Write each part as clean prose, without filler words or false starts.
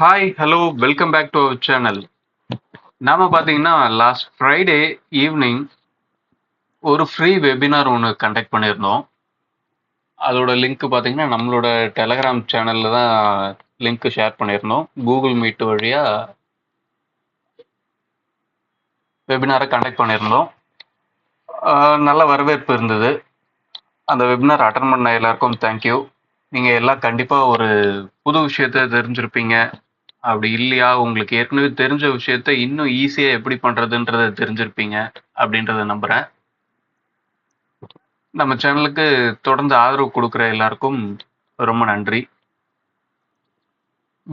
Hi, hello, welcome back to our channel. நாம பார்த்தீங்கன்னா, last Friday evening ஒரு free webinar ஒண்ணு கண்டக்ட் பண்ணியிருந்தோம். அதோட லிங்க் பார்த்தீங்கன்னா, நம்மளோட டெலகிராம் சேனல்ல தான் லிங்க் ஷேர் பண்ணியிருந்தோம். கூகுள் மீட் வழியா வெபினாரை கண்டக்ட் பண்ணியிருந்தோம். நல்ல வரவேற்பு இருந்தது. அந்த வெபினார் அட்டெண்ட் பண்ண எல்லாருக்கும் தேங்க்யூ. நீங்க எல்லாம் கண்டிப்பா ஒரு புது விஷயத்த தெரிஞ்சிருப்பீங்க. அப்படி இல்லையா, உங்களுக்கு ஏற்கனவே தெரிஞ்ச விஷயத்த இன்னும் ஈஸியா எப்படி பண்றதுன்றத தெரிஞ்சிருப்பீங்க அப்படின்றத நம்புறேன். நம்ம சேனலுக்கு தொடர்ந்து ஆதரவு கொடுக்குற எல்லாருக்கும் ரொம்ப நன்றி.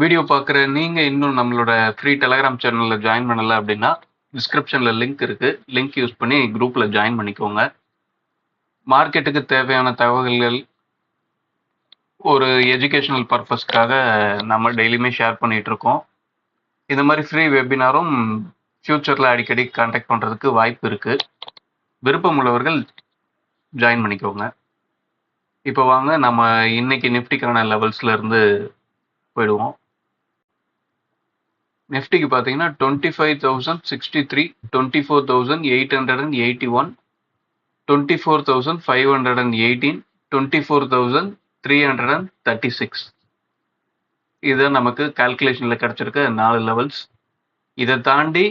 வீடியோ பார்க்குற நீங்க இன்னும் நம்மளோட ஃப்ரீ டெலகிராம் சேனல்ல ஜாயின் பண்ணல அப்படின்னா டிஸ்கிரிப்ஷன்ல லிங்க் இருக்கு. லிங்க் யூஸ் பண்ணி குரூப்ல ஜாயின் பண்ணிக்கோங்க. மார்க்கெட்டுக்கு தேவையான தகவல்கள் ஒரு எஜுகேஷனல் பர்பஸ்க்காக நம்ம டெய்லியுமே ஷேர் பண்ணிட்டு இருக்கோம். இந்த மாதிரி ஃப்ரீ வெபினாரும் ஃபியூச்சர்ல அடிக்கடி கான்டாக்ட் பண்றதுக்கு வாய்ப்பு இருக்கு. விருப்பம் உள்ளவர்கள் ஜாயின் பண்ணிக்கோங்க. இப்போ வாங்க நம்ம இன்னைக்கு நிஃப்டிக்கான லெவல்ஸ்ல இருந்து போயிடுவோம். நிஃப்டிக்கு பார்த்தீங்கன்னா 25,063, 24,881, 24,518, 24,336. இதுதான் நமக்கு கால்குலேஷன்ல கிடைச்சிருக்க 4 லெவல்ஸ். இதை தாண்டி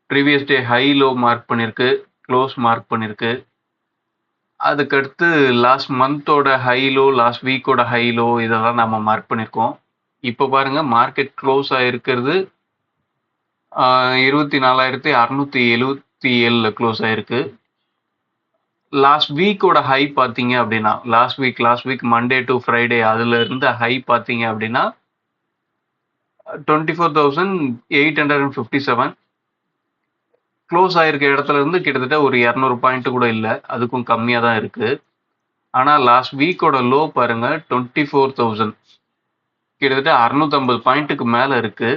previous day high low mark பண்ணிருக்கு, க்ளோஸ் மார்க் பண்ணிருக்கு. அதுக்கடுத்து லாஸ்ட் மந்தோட ஹை லோ, லாஸ்ட் வீக்கோட ஹை லோ இதெல்லாம் நம்ம மார்க் பண்ணியிருக்கோம். இப்போ பாருங்க, மார்க்கெட் க்ளோஸ் ஆயிருக்கிறது 24,677 க்ளோஸ் ஆயிருக்கு. லாஸ்ட் வீக்கோட ஹை பார்த்தீங்க அப்படின்னா, last week Monday to Friday அதுல இருந்த ஹை பார்த்தீங்க அப்படின்னா 24,857. க்ளோஸ் ஆயிருக்க இடத்துல இருந்து கிட்டத்தட்ட ஒரு 200 பாயிண்ட் கூட இல்லை, அதுக்கும் கம்மியாக தான் இருக்கு. ஆனால் லாஸ்ட் வீக்கோட லோ பாருங்க 24,000, கிட்டத்தட்ட 650 பாயிண்ட்டுக்கு மேலே இருக்கு.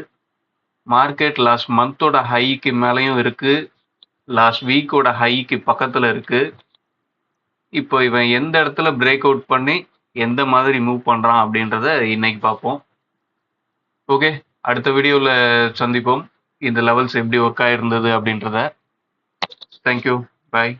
மார்க்கெட் லாஸ்ட் மந்தோட ஹைக்கு மேலேயும் இருக்கு, லாஸ்ட் வீக்கோட ஹைக்கு பக்கத்தில் இருக்கு. இப்போ இவன் எந்த இடத்துல பிரேக் அவுட் பண்ணி எந்த மாதிரி மூவ் பண்ணுறான் அப்படின்றத இன்னைக்கு பார்ப்போம். ஓகே, அடுத்த வீடியோவில் சந்திப்போம். இந்த லெவல்ஸ் எப்படி ஒர்க் ஆயிருந்தது அப்படின்றத. தேங்க்யூ, பாய்.